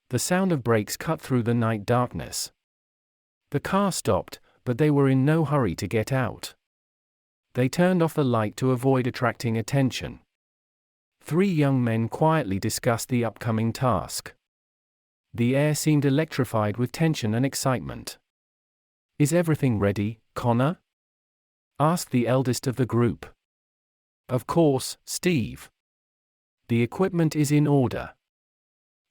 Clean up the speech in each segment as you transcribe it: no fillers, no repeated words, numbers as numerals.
The sound of brakes cut through the night darkness. The car stopped, but they were in no hurry to get out. They turned off the light to avoid attracting attention. 3 young men quietly discussed the upcoming task. The air seemed electrified with tension and excitement. "Is everything ready, Connor?" asked the eldest of the group. "Of course, Steve. The equipment is in order."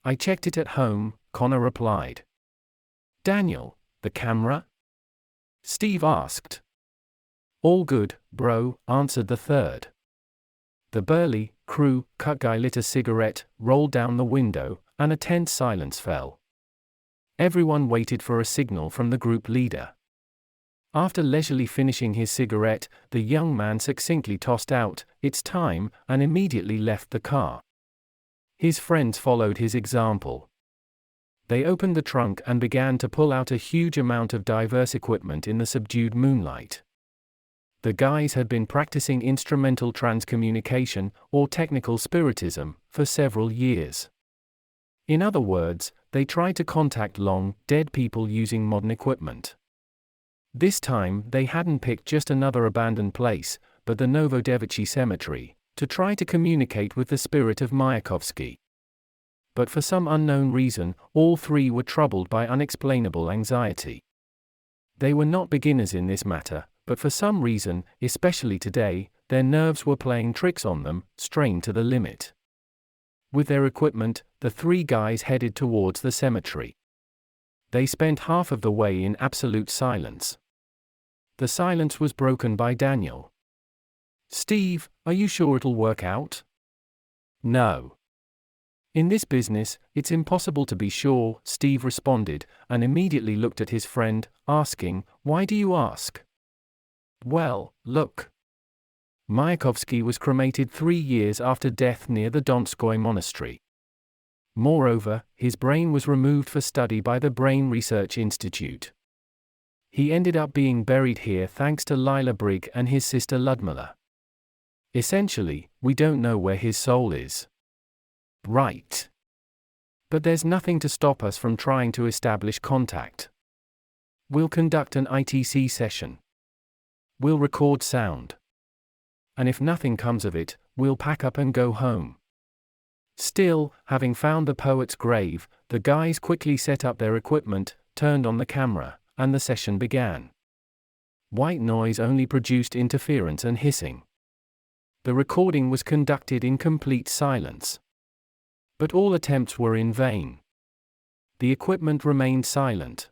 "I checked it at home," Connor replied. "Daniel, the camera?" Steve asked. "All good, bro," answered the third. The burly, crew-cut guy lit a cigarette, rolled down the window, and a tense silence fell. Everyone waited for a signal from the group leader. After leisurely finishing his cigarette, the young man succinctly tossed out, "It's time," and immediately left the car. His friends followed his example. They opened the trunk and began to pull out a huge amount of diverse equipment in the subdued moonlight. The guys had been practicing instrumental transcommunication, or technical spiritism, for several years. In other words, they tried to contact long-dead people using modern equipment. This time, they hadn't picked just another abandoned place, but the Novodevichy Cemetery, to try to communicate with the spirit of Mayakovsky. But for some unknown reason, all 3 were troubled by unexplainable anxiety. They were not beginners in this matter, but for some reason, especially today, their nerves were playing tricks on them, strained to the limit. With their equipment, the 3 guys headed towards the cemetery. They spent half of the way in absolute silence. The silence was broken by Daniel. "Steve, are you sure it'll work out?" "No. In this business, it's impossible to be sure," Steve responded, and immediately looked at his friend, asking, "Why do you ask?" "Well, look. Mayakovsky was cremated 3 years after death near the Donskoy Monastery. Moreover, his brain was removed for study by the Brain Research Institute. He ended up being buried here thanks to Lila Brigg and his sister Ludmilla. Essentially, we don't know where his soul is." "Right. But there's nothing to stop us from trying to establish contact. We'll conduct an ITC session. We'll record sound. And if nothing comes of it, we'll pack up and go home." Still, having found the poet's grave, the guys quickly set up their equipment, turned on the camera, and the session began. White noise only produced interference and hissing. The recording was conducted in complete silence. But all attempts were in vain. The equipment remained silent.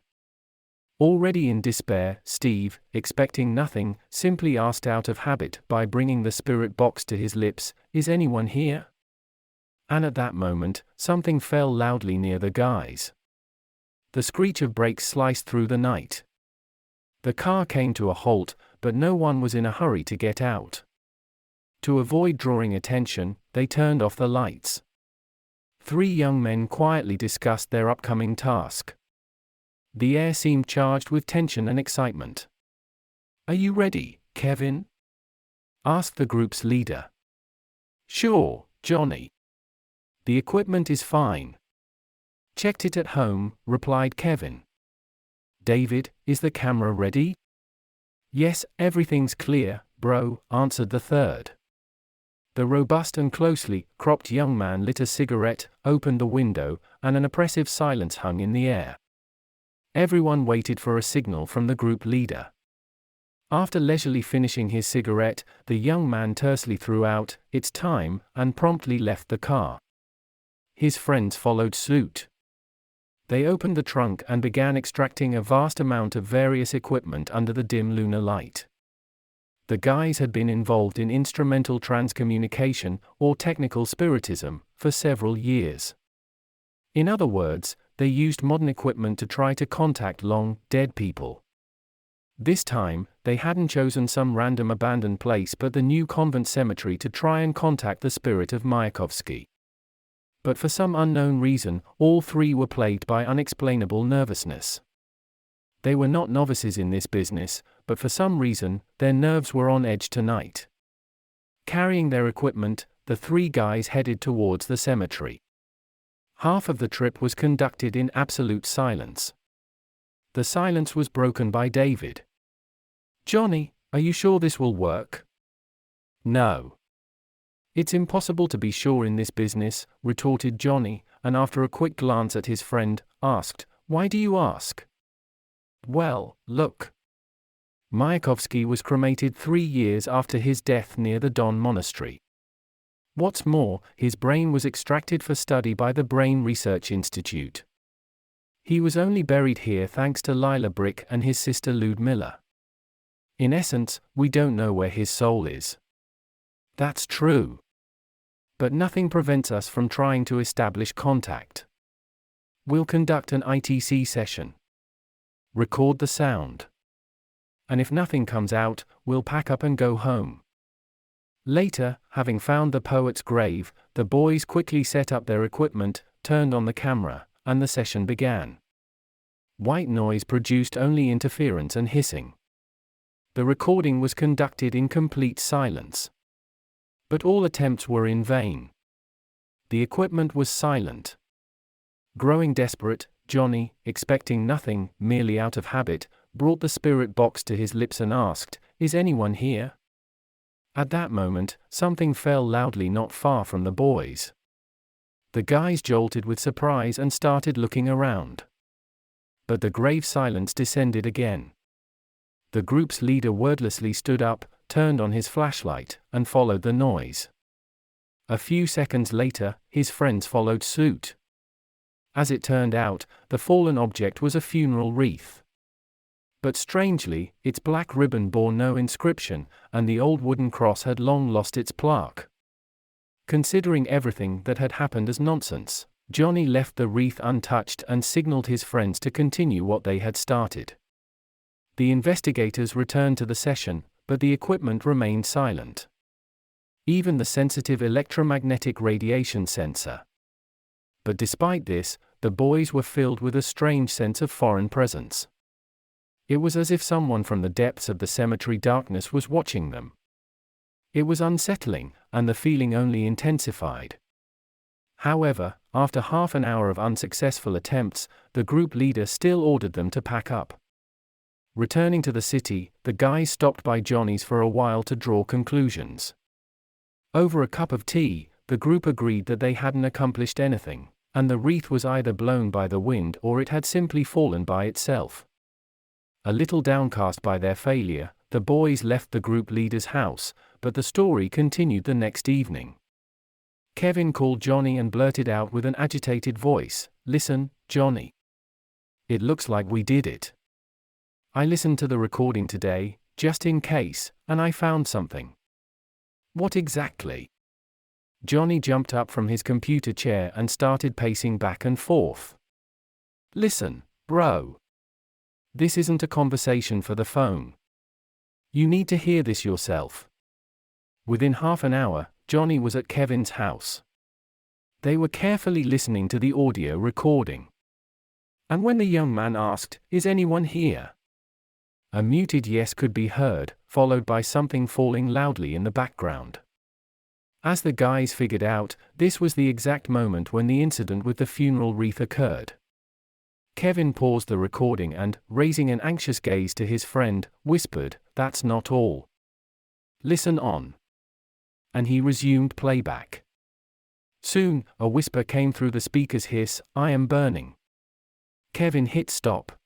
Already in despair, Steve, expecting nothing, simply asked out of habit by bringing the spirit box to his lips, "Is anyone here?" And at that moment, something fell loudly near the guys. The screech of brakes sliced through the night. The car came to a halt, but no one was in a hurry to get out. To avoid drawing attention, they turned off the lights. 3 young men quietly discussed their upcoming task. The air seemed charged with tension and excitement. "Are you ready, Kevin?" asked the group's leader. "Sure, Johnny. The equipment is fine. Checked it at home," replied Kevin. "David, is the camera ready?" "Yes, everything's clear, bro," answered the third. The robust and closely cropped young man lit a cigarette, opened the window, and an oppressive silence hung in the air. Everyone waited for a signal from the group leader. After leisurely finishing his cigarette, the young man tersely threw out, "It's time," and promptly left the car. His friends followed suit. They opened the trunk and began extracting a vast amount of various equipment under the dim lunar light. The guys had been involved in instrumental transcommunication, or technical spiritism, for several years. In other words, they used modern equipment to try to contact long-dead people. This time, they hadn't chosen some random abandoned place but the new convent cemetery to try and contact the spirit of Mayakovsky. But for some unknown reason, all 3 were plagued by unexplainable nervousness. They were not novices in this business, but for some reason, their nerves were on edge tonight. Carrying their equipment, the 3 guys headed towards the cemetery. Half of the trip was conducted in absolute silence. The silence was broken by David. "Johnny, are you sure this will work?" "No. It's impossible to be sure in this business," retorted Johnny, and after a quick glance at his friend, asked, "Why do you ask?" "Well, look. Mayakovsky was cremated 3 years after his death near the Don Monastery. What's more, his brain was extracted for study by the Brain Research Institute. He was only buried here thanks to Lila Brick and his sister Ludmilla. In essence, we don't know where his soul is." "That's true. But nothing prevents us from trying to establish contact. We'll conduct an ITC session. Record the sound. And if nothing comes out, we'll pack up and go home." Later, having found the poet's grave, the boys quickly set up their equipment, turned on the camera, and the session began. White noise produced only interference and hissing. The recording was conducted in complete silence. But all attempts were in vain. The equipment was silent. Growing desperate, Johnny, expecting nothing, merely out of habit, brought the spirit box to his lips and asked, "Is anyone here?" At that moment, something fell loudly not far from the boys. The guys jolted with surprise and started looking around. But the grave silence descended again. The group's leader wordlessly stood up, turned on his flashlight, and followed the noise. A few seconds later, his friends followed suit. As it turned out, the fallen object was a funeral wreath. But strangely, its black ribbon bore no inscription, and the old wooden cross had long lost its plaque. Considering everything that had happened as nonsense, Johnny left the wreath untouched and signaled his friends to continue what they had started. The investigators returned to the session, but the equipment remained silent. Even the sensitive electromagnetic radiation sensor. But despite this, the boys were filled with a strange sense of foreign presence. It was as if someone from the depths of the cemetery darkness was watching them. It was unsettling, and the feeling only intensified. However, after half an hour of unsuccessful attempts, the group leader still ordered them to pack up. Returning to the city, the guys stopped by Johnny's for a while to draw conclusions. Over a cup of tea, the group agreed that they hadn't accomplished anything, and the wreath was either blown by the wind or it had simply fallen by itself. A little downcast by their failure, the boys left the group leader's house, but the story continued the next evening. Kevin called Johnny and blurted out with an agitated voice, "Listen, Johnny. It looks like we did it. I listened to the recording today, just in case, and I found something." "What exactly?" Johnny jumped up from his computer chair and started pacing back and forth. "Listen, bro. This isn't a conversation for the phone. You need to hear this yourself." Within half an hour, Johnny was at Kevin's house. They were carefully listening to the audio recording. And when the young man asked, "Is anyone here?" a muted yes could be heard, followed by something falling loudly in the background. As the guys figured out, this was the exact moment when the incident with the funeral wreath occurred. Kevin paused the recording and, raising an anxious gaze to his friend, whispered, "That's not all. Listen on." And he resumed playback. Soon, a whisper came through the speaker's hiss, "I am burning." Kevin hit stop.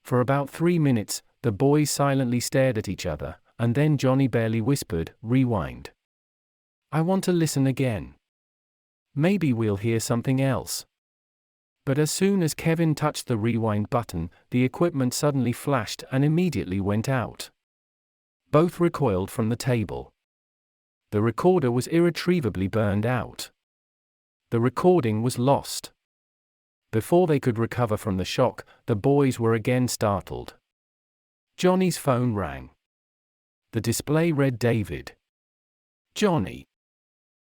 For about 3 minutes, the boys silently stared at each other, and then Johnny barely whispered, "Rewind. I want to listen again. Maybe we'll hear something else." But as soon as Kevin touched the rewind button, the equipment suddenly flashed and immediately went out. Both recoiled from the table. The recorder was irretrievably burned out. The recording was lost. Before they could recover from the shock, the boys were again startled. Johnny's phone rang. The display read David. "Johnny.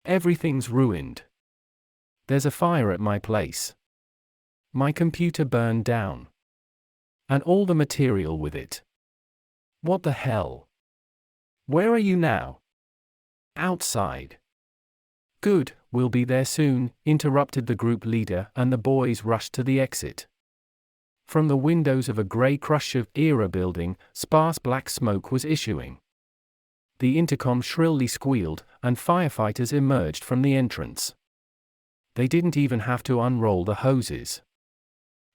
Everything's ruined. There's a fire at my place. My computer burned down. And all the material with it. What the hell? Where are you now?" "Outside." Good, we'll be there soon, interrupted the group leader, and the boys rushed to the exit. From the windows of a grey Crush era building, sparse black smoke was issuing. The intercom shrilly squealed, and firefighters emerged from the entrance. They didn't even have to unroll the hoses.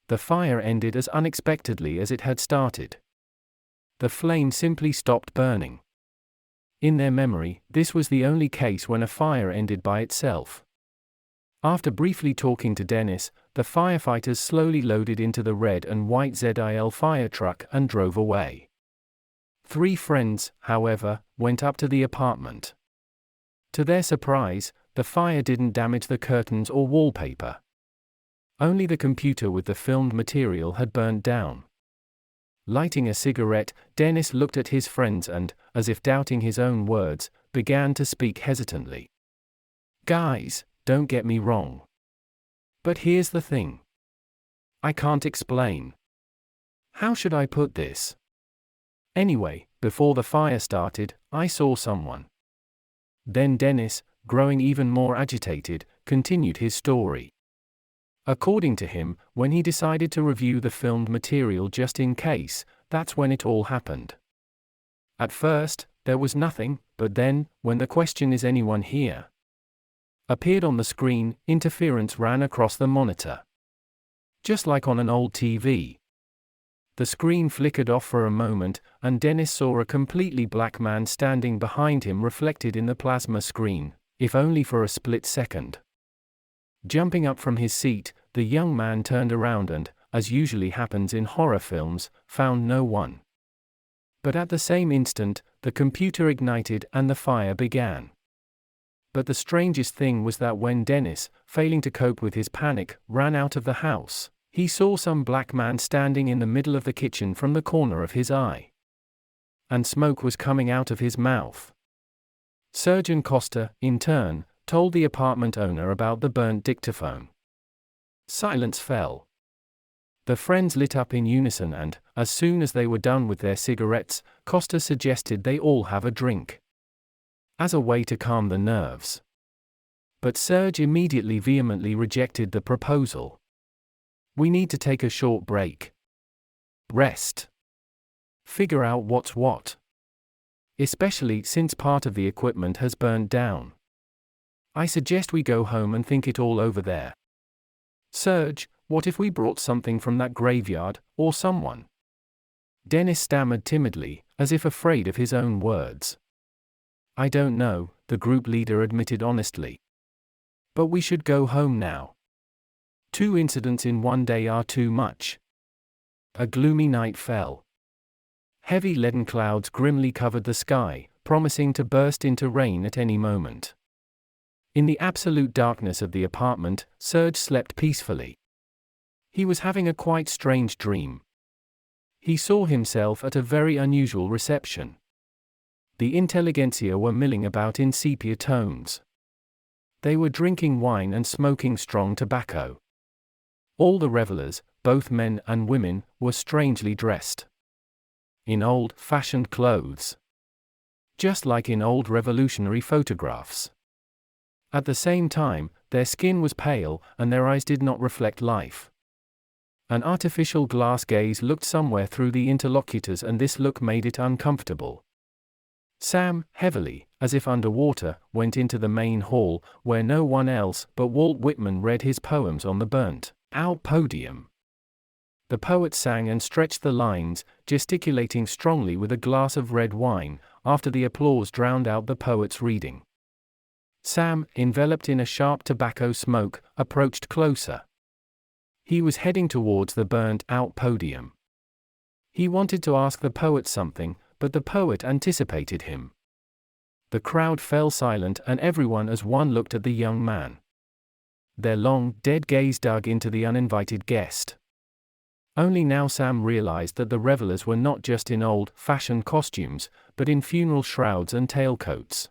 The fire ended as unexpectedly as it had started. The flame simply stopped burning. In their memory, this was the only case when a fire ended by itself. After briefly talking to Dennis, the firefighters slowly loaded into the red and white ZIL fire truck and drove away. 3 friends, however, went up to the apartment. To their surprise, the fire didn't damage the curtains or wallpaper. Only the computer with the filmed material had burned down. Lighting a cigarette, Dennis looked at his friends and, as if doubting his own words, began to speak hesitantly. Guys, don't get me wrong. But here's the thing. I can't explain. How should I put this? Anyway, before the fire started, I saw someone. Then Dennis, growing even more agitated, continued his story. According to him, when he decided to review the filmed material just in case, that's when it all happened. At first, there was nothing, but then, when the question "Is anyone here?" appeared on the screen, interference ran across the monitor. Just like on an old TV. The screen flickered off for a moment, and Dennis saw a completely black man standing behind him reflected in the plasma screen, if only for a split second. Jumping up from his seat, the young man turned around and, as usually happens in horror films, found no one. But at the same instant, the computer ignited and the fire began. But the strangest thing was that when Dennis, failing to cope with his panic, ran out of the house, he saw some black man standing in the middle of the kitchen from the corner of his eye. And smoke was coming out of his mouth. Surgeon Costa, in turn, told the apartment owner about the burnt dictaphone. Silence fell. The friends lit up in unison and, as soon as they were done with their cigarettes, Costa suggested they all have a drink. As a way to calm the nerves. But Serge immediately vehemently rejected the proposal. We need to take a short break. Rest. Figure out what's what. Especially since part of the equipment has burned down. I suggest we go home and think it all over there. Serge, what if we brought something from that graveyard, or someone? Dennis stammered timidly, as if afraid of his own words. I don't know, the group leader admitted honestly. But we should go home now. 2 incidents in one day are too much. A gloomy night fell. Heavy leaden clouds grimly covered the sky, promising to burst into rain at any moment. In the absolute darkness of the apartment, Serge slept peacefully. He was having a quite strange dream. He saw himself at a very unusual reception. The intelligentsia were milling about in sepia tones. They were drinking wine and smoking strong tobacco. All the revelers, both men and women, were strangely dressed. In old-fashioned clothes. Just like in old revolutionary photographs. At the same time, their skin was pale, and their eyes did not reflect life. An artificial glass gaze looked somewhere through the interlocutors, and this look made it uncomfortable. Sam, heavily, as if underwater, went into the main hall, where no one else but Walt Whitman read his poems on the burnt-out podium. The poet sang and stretched the lines, gesticulating strongly with a glass of red wine, after the applause drowned out the poet's reading. Sam, enveloped in a sharp tobacco smoke, approached closer. He was heading towards the burnt-out podium. He wanted to ask the poet something, but the poet anticipated him. The crowd fell silent and everyone as one looked at the young man. Their long, dead gaze dug into the uninvited guest. Only now Sam realized that the revelers were not just in old-fashioned costumes, but in funeral shrouds and tailcoats.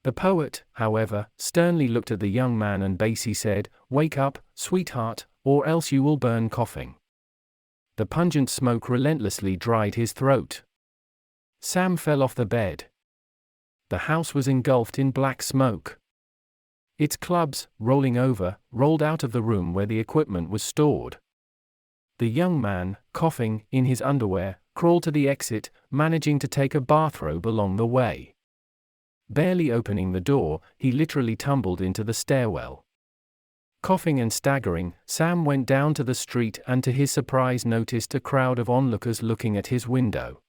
The poet, however, sternly looked at the young man and bassly said, "Wake up, sweetheart, or else you will burn coughing." The pungent smoke relentlessly dried his throat. Sam fell off the bed. The house was engulfed in black smoke. its clubs, rolling over, rolled out of the room where the equipment was stored. The young man, coughing, in his underwear, crawled to the exit, managing to take a bathrobe along the way. Barely opening the door, he literally tumbled into the stairwell. Coughing and staggering, Sam went down to the street and to his surprise noticed a crowd of onlookers looking at his window.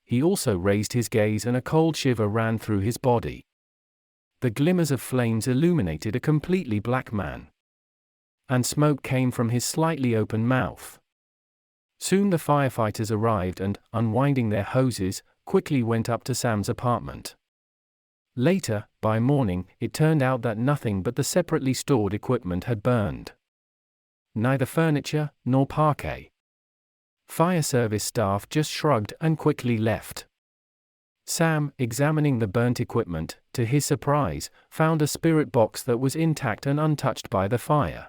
He also raised his gaze and a cold shiver ran through his body. The glimmers of flames illuminated a completely black man. And smoke came from his slightly open mouth. Soon the firefighters arrived and, unwinding their hoses, quickly went up to Sam's apartment. Later, by morning, it turned out that nothing but the separately stored equipment had burned. Neither furniture, nor parquet. Fire service staff just shrugged and quickly left. Sam, examining the burnt equipment, to his surprise, found a spirit box that was intact and untouched by the fire.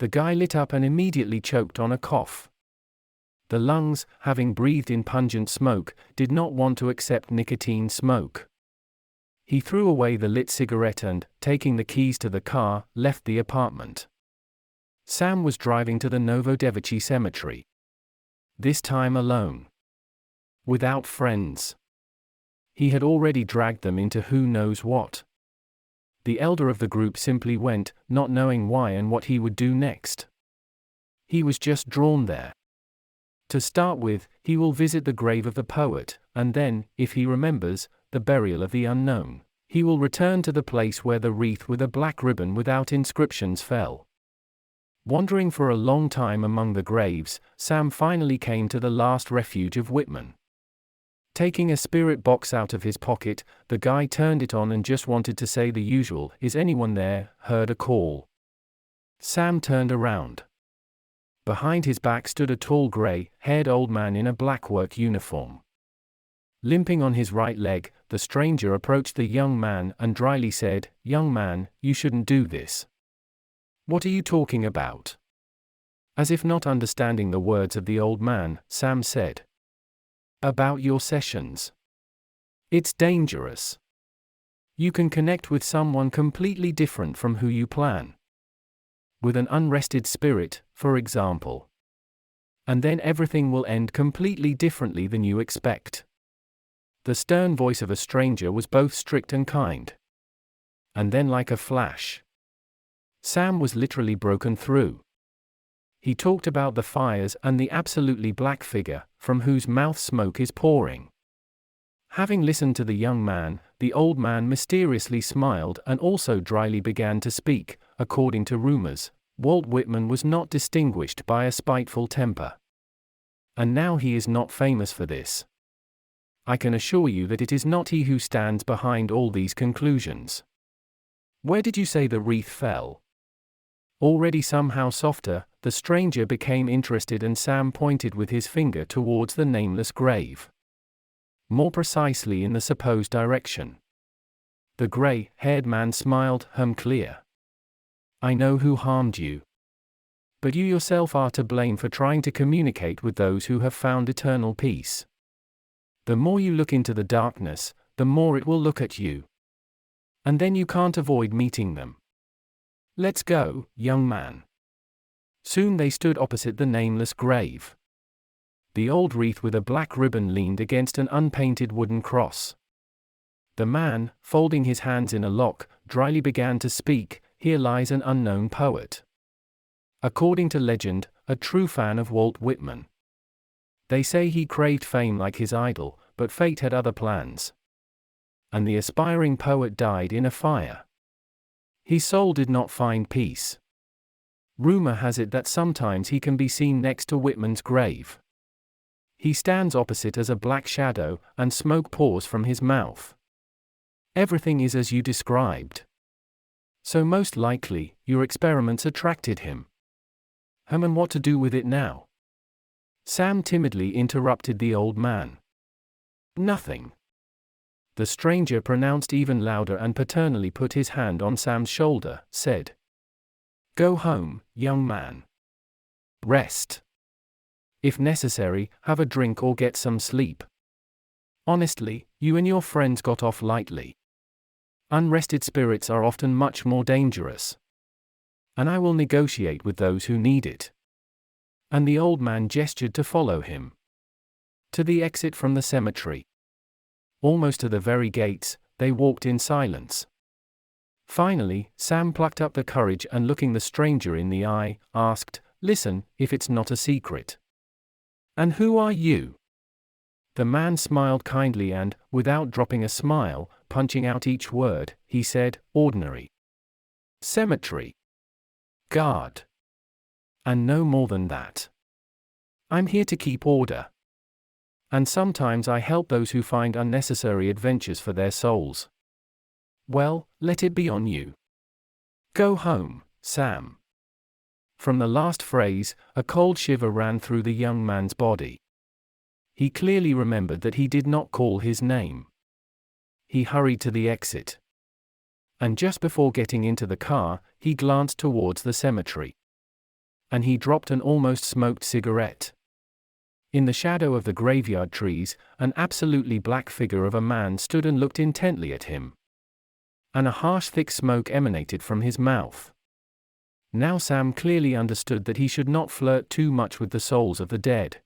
The guy lit up and immediately choked on a cough. The lungs, having breathed in pungent smoke, did not want to accept nicotine smoke. He threw away the lit cigarette and, taking the keys to the car, left the apartment. Sam was driving to the Novodevichy Cemetery. This time alone. Without friends. He had already dragged them into who knows what. The elder of the group simply went, not knowing why and what he would do next. He was just drawn there. To start with, he will visit the grave of the poet, and then, if he remembers, the burial of the unknown. He will return to the place where the wreath with a black ribbon without inscriptions fell. Wandering for a long time among the graves, Sam finally came to the last refuge of Whitman. Taking a spirit box out of his pocket, the guy turned it on and just wanted to say the usual, "Is anyone there?" heard a call. Sam turned around. Behind his back stood a tall gray-haired old man in a black work uniform. Limping on his right leg, the stranger approached the young man and dryly said, "Young man, you shouldn't do this." "What are you talking about?" As if not understanding the words of the old man, Sam said, "About your sessions. It's dangerous. You can connect with someone completely different from who you plan. With an unrested spirit, for example. And then everything will end completely differently than you expect." The stern voice of a stranger was both strict and kind. And then, like a flash, Sam was literally broken through. He talked about the fires and the absolutely black figure, from whose mouth smoke is pouring. Having listened to the young man, the old man mysteriously smiled and also dryly began to speak. According to rumors, Walt Whitman was not distinguished by a spiteful temper. And now he is not famous for this. I can assure you that it is not he who stands behind all these conclusions. Where did you say the wreath fell? Already somehow softer, the stranger became interested and Sam pointed with his finger towards the nameless grave. More precisely in the supposed direction. The gray-haired man smiled, clear. "I know who harmed you. But you yourself are to blame for trying to communicate with those who have found eternal peace. The more you look into the darkness, the more it will look at you. And then you can't avoid meeting them. Let's go, young man." Soon they stood opposite the nameless grave. The old wreath with a black ribbon leaned against an unpainted wooden cross. The man, folding his hands in a lock, dryly began to speak. "Here lies an unknown poet. According to legend, a true fan of Walt Whitman. They say he craved fame like his idol, but fate had other plans. And the aspiring poet died in a fire. His soul did not find peace. Rumor has it that sometimes he can be seen next to Whitman's grave. He stands opposite as a black shadow, and smoke pours from his mouth. Everything is as you described. So most likely, your experiments attracted him. And what to do with it now?" Sam timidly interrupted the old man. "Nothing." The stranger pronounced even louder and paternally put his hand on Sam's shoulder, said, "Go home, young man. Rest. If necessary, have a drink or get some sleep. Honestly, you and your friends got off lightly. Unrested spirits are often much more dangerous. And I will negotiate with those who need it. And the old man gestured to follow him. To the exit from the cemetery. Almost to the very gates, they walked in silence. Finally, Sam plucked up the courage and looking the stranger in the eye, asked, "Listen, if it's not a secret. And who are you?" The man smiled kindly and, without dropping a smile, punching out each word, he said, "Ordinary. Cemetery. Guard. And no more than that. I'm here to keep order. And sometimes I help those who find unnecessary adventures for their souls. Well, let it be on you. Go home, Sam." From the last phrase, a cold shiver ran through the young man's body. He clearly remembered that he did not call his name. He hurried to the exit. And just before getting into the car, he glanced towards the cemetery. And he dropped an almost smoked cigarette. In the shadow of the graveyard trees, an absolutely black figure of a man stood and looked intently at him. And a harsh thick smoke emanated from his mouth. Now Sam clearly understood that he should not flirt too much with the souls of the dead.